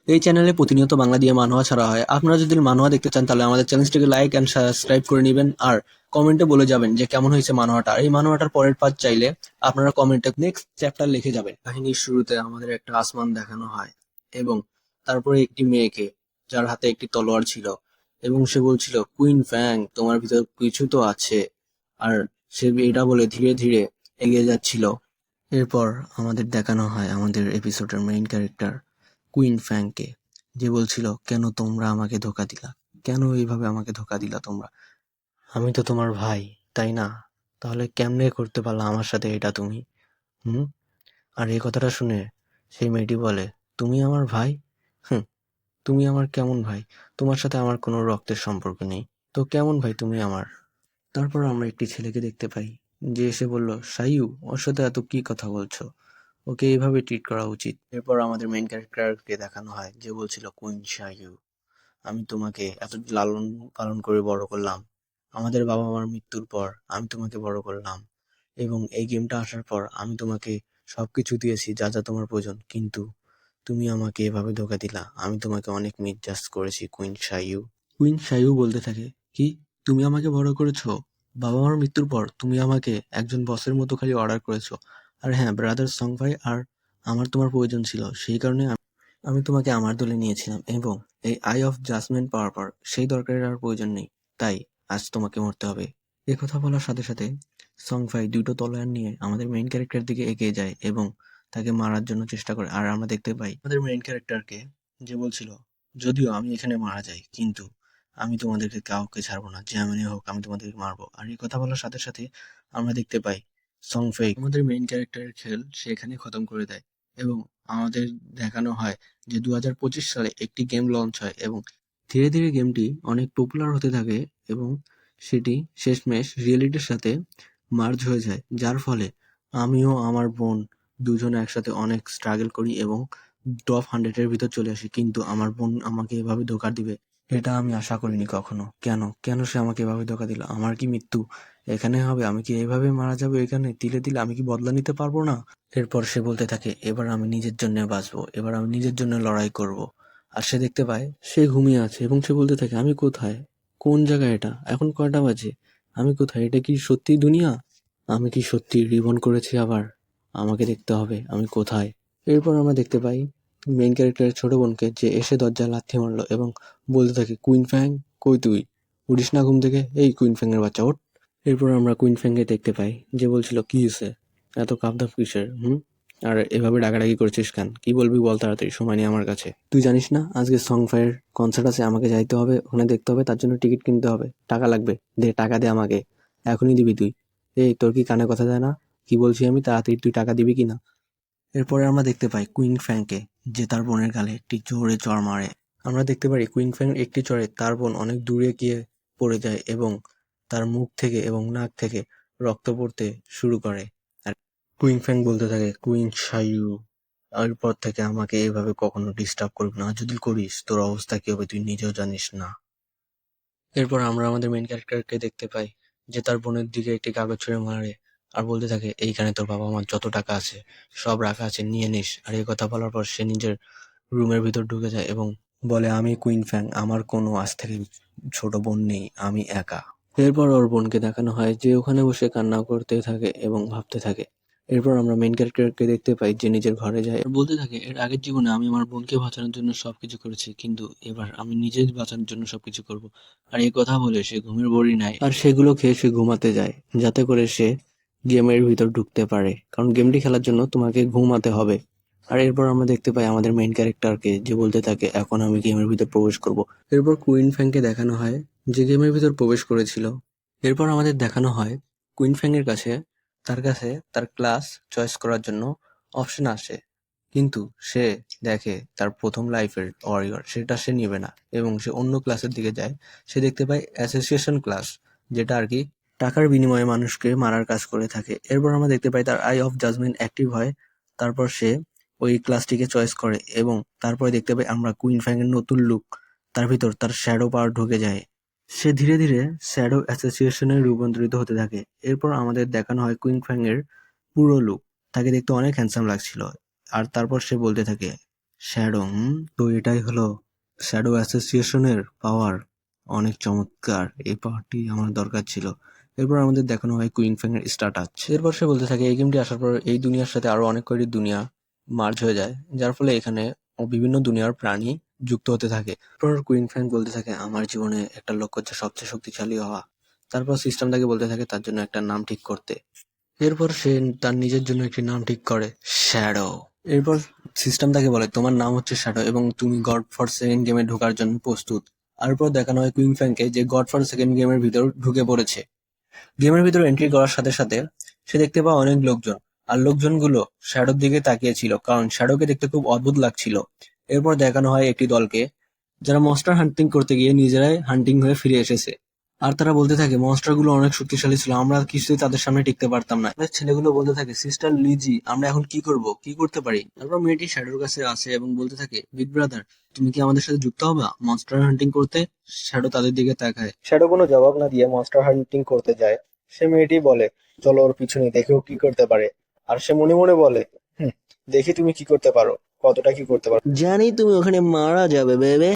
এই চ্যানেলে প্রতিনিয়ত বাংলা দিয়ে মানহোয়া ছাড়া হয়। আপনারা যদি মানহোয়া দেখতে চান তাহলে আমাদের চ্যানেলটিকে লাইক এন্ড সাবস্ক্রাইব করে নিবেন, আর কমেন্টে বলে যাবেন যে কেমন হয়েছে মানহোয়াটা। আর এই মানহোয়াটার পরের পার্ট চাইলে আপনারা কমেন্টে নেক্সট চ্যাপ্টার লিখে যাবেন। কাহিনীর শুরুতে আমাদের একটা আসমান দেখানো হয় এবং তারপরে একটি মেয়েকে যার হাতে একটি তলোয়ার ছিল এবং সে বলছিল, কুইন ফ্যাং, তোমার ভিতর কিছু তো আছে। আর সে এটা বলে ধীরে ধীরে এগিয়ে যাচ্ছিল। এরপর আমাদের দেখানো হয় আমাদের এপিসোডের মেইন ক্যারেক্টার কুইন ফ্যাংকে, যে বলছিল, কেন তোমরা আমাকে ধোকা দিলা, কেন এইভাবে আমাকে ধোকা দিলা তোমরা, আমি তো তোমার ভাই, তাই না? তাহলে কেমনে করতে পারলা আমার সাথে এটা তুমি? হুম? আর এই কথাটা শুনে সেই মেয়েটি বলে, তুমি আমার ভাই? হুম, তুমি আমার কেমন ভাই? তোমার সাথে আমার কোনো রক্তের সম্পর্ক নেই, তো কেমন ভাই তুমি আমার? তারপর আমরা একটি ছেলেকে দেখতে পাই, যে এসে বলল, সাইয়ু, ওর সাথে এত কি কথা বলছো, ওকে এইভাবে ট্রিট করা উচিত। এরপর আমাদের মেইন ক্যারেক্টারকে দেখানো হয়, যে বলছিল, কুইন সাইয়ু, আমি তোমাকে এত লালন পালন করে বড় করলাম, আমাদের বাবা মার মৃত্যুর পর আমি তোমাকে বড় করলাম, এবং এই গেমটা আসার পর আমি তোমাকে সবকিছু দিয়েছি যা যা তোমার প্রয়োজন, কিন্তু তুমি আমাকে এভাবে ধোকা দিলা, আমি তোমাকে অনেক মিসজাজ করেছি কুইন সাইয়ু। কুইন সাইয়ু বলতে থাকে, কি, তুমি আমাকে বড় করেছো? বাবা মার মৃত্যুর পর তুমি আমাকে একজন বসের মতো খালি অর্ডার করেছো। আর হ্যাঁ, ব্রাদার সংভাই, আর আমার তোমার প্রয়োজন ছিল, সেই কারণে আমি তোমাকে আমার দলে নিয়েছিলাম, এবং এই আই অফ জাজমেন্ট পাওয়ার পর সেই দরকারের আর প্রয়োজন নেই, তাই আজ তোমাকে মরতে হবে। এ কথা বলার সাথে সাথে সংফাই দুটো তলোয়ার নিয়ে আমাদের মেইন ক্যারেক্টার দিকে এগিয়ে যায় এবং তাকে মারার জন্য চেষ্টা করে। আর আমরা দেখতে পাই আমাদের মেইন ক্যারেক্টারকে, যে বলছিল, যদিও আমি এখানে মারা যাই, কিন্তু আমি তোমাদেরকে কাউকে ছাড়বো না, যেমনই হোক আমি তোমাদেরকে মারবো। আর এই কথা বলার সাথে সাথে আমরা দেখতে পাই সংফেই আমাদের মেইন ক্যারেক্টারের খেল সে এখানে খতম করে দেয়, এবং আমাদের দেখানো হয় যে 2025 সালে একটি গেম লঞ্চ হয় এবং ধীরে ধীরে গেমটি অনেক পপুলার হতে থাকে, এবং সেটি শেষমেশ রিয়েলিটির সাথে মার্জ হয়ে যায়, যার ফলে আমিও আমার বোন দুজন একসাথে অনেক স্ট্রাগল করি এবং টপ 100 এর ভিতর চলে আসি, কিন্তু আমার বোন আমাকে এভাবে ধোকা দিবে এটা আমি আশা করিনি কখনো। কেন কেন সে আমাকে এভাবে ধোকা দিল? আমার কি মৃত্যু এখানে হবে? আমি কি এভাবে মারা যাবো এখানে তিলে তিলে? আমি কি বদলা নিতে পারবো না? এরপর সে বলতে থাকে, এবার আমি নিজের জন্য বাঁচবো, এবার আমি নিজের জন্য লড়াই করব। আর সে দেখতে পায় সে ঘুমিয়ে আছে এবং সে বলতে থাকে, আমি কোথায়, কোন জায়গায় এটা, এখন কয়টা বাজে, আমি কোথায়, এটা কি সত্যি দুনিয়া? আমি কি সত্যি রিবন করেছি আবার? আমাকে দেখতে হবে আমি কোথায়। এরপর আমরা দেখতে পাই মেইন ক্যারেক্টারের ছোট বোনকে, যে এসে দরজায় লাথি মারলো এবং বলতে থাকে, কুইন ফ্যাং, কই তুই, উঠিস না ঘুম থেকে, এই কুইন ফ্যাং এর বাচ্চা, ওঠ। এরপর আমরা কুইন ফ্যাংকে দেখতে পাই, যে বলছিল, কি হয়েছে, এত কাঁপধাপ কিসের? আর এভাবে ডাকাডাকি করছিস কেন? কি বলবি বল, তাড়াতাড়ি, সময় নেই আমার কাছে। তুই জানিস না আজকে সং ফায়ার কনসার্ট আছে, আমাকে যাইতে হবে, ওখানে দেখতে হবে, তার জন্য টিকিট কিনতে হবে, টাকা লাগবে, দে টাকা দে আমাকে, এখনই দিবি তুই। এই তোর কি কানে কথা যায় না? কি বলছি আমি, তাড়াতাড়ি তুই টাকা দিবি কিনা? এরপরে আমরা দেখতে পাই কুইন ফ্যাংকে, যে তার বোনের গালে একটি জোরে চড় মারে। আমরা দেখতে পারি কুইন ফ্যাং একটি চড়ে তার বোন অনেক দূরে গিয়ে পড়ে যায় এবং তার মুখ থেকে এবং নাক থেকে রক্ত পড়তে শুরু করে। আর কুইন ফ্যাং বলতে থাকে, কুইন শাইয়ু, এরপর থেকে আমাকে এভাবে কখনো ডিস্টার্ব করবি না, আর যদি করিস তোর অবস্থা কি হবে তুই নিজেও জানিস না। এরপর আমরা আমাদের মেইন ক্যারেক্টারকে দেখতে পাই, যে তার বোনের দিকে একটি কাগজ ছুঁড়ে মারে আর বলতে থাকে, এইখানে তোর বাবা মার যত টাকা আছে সব রাখা আছে, নিয়ে নিস। আর এই কথা বলার পর সে নিজের রুমের ভিতর ঢুকে যায় এবং বলে, আমি কুইন ফ্যাং, আমার কোনো আজ থেকে ছোট বোন নেই, আমি একা। এরপর ওর বোনকে দেখানো হয় যে ওখানে বসে কান্না করতে থাকে এবং ভাবতে থাকে। এরপর আমরা মেইন ক্যারেক্টারকে দেখতে পাই, যে নিজের ঘরে যায় আর বলতে থাকে, এর আগের জীবনে আমি আমার বোনকে বাঁচানোর জন্য সবকিছু করেছি, কিন্তু এবার আমি নিজে বাঁচানোর জন্য সবকিছু করব। আর এই কথা বলে সে ঘুমের বড়ি নেয় আর সেগুলো খেয়ে সে ঘুমাতে যায়, যাতে করে সে গেমের ভিতর ঢুকতে পারে, কারণ গেমটি খেলার জন্য তোমাকে ঘুমাতে হবে। আর এরপর আমরা দেখতে পাই আমাদের মেইন ক্যারেক্টারকে, যে বলতে থাকে, এখন আমি গেমের ভিতর প্রবেশ করব। এরপর কুইন ফ্যাংকে দেখানো হয়, যে গেমের ভিতর প্রবেশ করেছিল। এরপর আমাদের দেখানো হয় কুইন ফ্যাং এর কাছে, তার ক্লাস চয়েস করার জন্য অপশন আসে, কিন্তু সে দেখে তার প্রথম লাইফের ওয়ারিয়র সেটা সে নেবে না এবং সে অন্য ক্লাসের দিকে যায়। সে দেখতে পায় অ্যাসোসিয়েশন ক্লাস, যেটা আর কি টাকার বিনিময়ে মানুষকে মারার কাজ করে থাকে। এরপর আমরা দেখতে পাই তার আই অফ জাজমেন্ট অ্যাক্টিভ হয়। তারপর সে ওই ক্লাসটিকে চয়েস করে এবং তারপরে দেখতে পাই আমরা কুইন ফ্যাং এর নতুন লুক, তার ভিতর তার শ্যাডো পাওয়ার ঢুকে যায়। সে ধীরে ধীরে শ্যাডো অ্যাসোসিয়েশনে রূপান্তরিত হতে থাকে। এরপর আমাদের দেখানো হয় কুইন ফ্যাং এর পুরো লুক, তাকে দেখতে অনেক হ্যান্ডসাম লাগছিল। আর তারপর সে বলতে থাকে, শ্যাডো। তো এটাই হলো শ্যাডো অ্যাসোসিয়েশনের পাওয়ার। অনেক চমৎকার, এই পাওয়ারটি আমার দরকার ছিল। এরপর আমাদের দেখানো হয় কুইং ফ্যাং এর স্টার টাচ। এরপর সে বলতে থাকে এই গেমটি আসার পর এই দুনিয়ার সাথে আরো অনেক কয়টি দুনিয়া মার্জ হয়ে যায়, যার ফলে এখানে বিভিন্ন দুনিয়ার প্রাণী যুক্ত হতে থাকে। এরপর কুইং ফ্যাং বলতে থাকে আমার জীবনে একটা লক্ষ্য হচ্ছে সবচেয়ে শক্তিশালী হওয়া। তারপর সিস্টেম তাকে বলতে থাকে তার জন্য একটা নাম ঠিক করতে। এরপর সে তার নিজের জন্য একটি নাম ঠিক করে, শ্যাডো। এরপর সিস্টেম তাকে বলে তোমার নাম হচ্ছে শ্যাডো এবং তুমি গড ফর সেকেন্ড গেমে ঢোকার জন্য প্রস্তুত। তারপর দেখানো হয় কুইং ফ্যাংকে যে গড ফর সেকেন্ড গেমের ভিতর ঢুকে পড়েছে। গেমের ভিতর এন্ট্রি করার সাথে সাথে সে দেখতে পায় অনেক লোকজন, আর লোকজনগুলো শ্যাডোর দিকে তাকিয়ে ছিল কারণ শ্যাডোকে দেখতে খুব অদ্ভুত লাগছিল। এরপর দেখানো হয় একটি দলকে যারা মনস্টার হান্টিং করতে গিয়ে নিজেরাই হান্টিং হয়ে ফিরে এসেছে। আর তারা বলতে থাকে মনস্টার গুলো অনেক শক্তিশালী ছিল, আমরা কিছুতেই তাদের সামনে টিকতে পারতাম না। এবার ছেলেগুলো বলতে থাকে সিস্টার লিজি আমরা এখন কি করব, কি করতে পারি? তারপর মেয়েটি শ্যাডোর কাছে আসে এবং বলতে থাকে বিগ ব্রাদার তুমি কি আমাদের সাথে যুক্ত হবে মনস্টার হান্টিং করতে? শ্যাডো তাদের দিকে তাকায়। শ্যাডো কোনো জবাব না দিয়ে মনস্টার হান্টিং করতে যায়। সে মেয়েটি বলে চলো ওর পিছনে দেখেও কি করতে পারে। আর সে মনে মনে বলে দেখি তুমি কি করতে পারো, কতটা কি করতে পারো। জানি তুমি ওখানে মারা যাবে বেবে।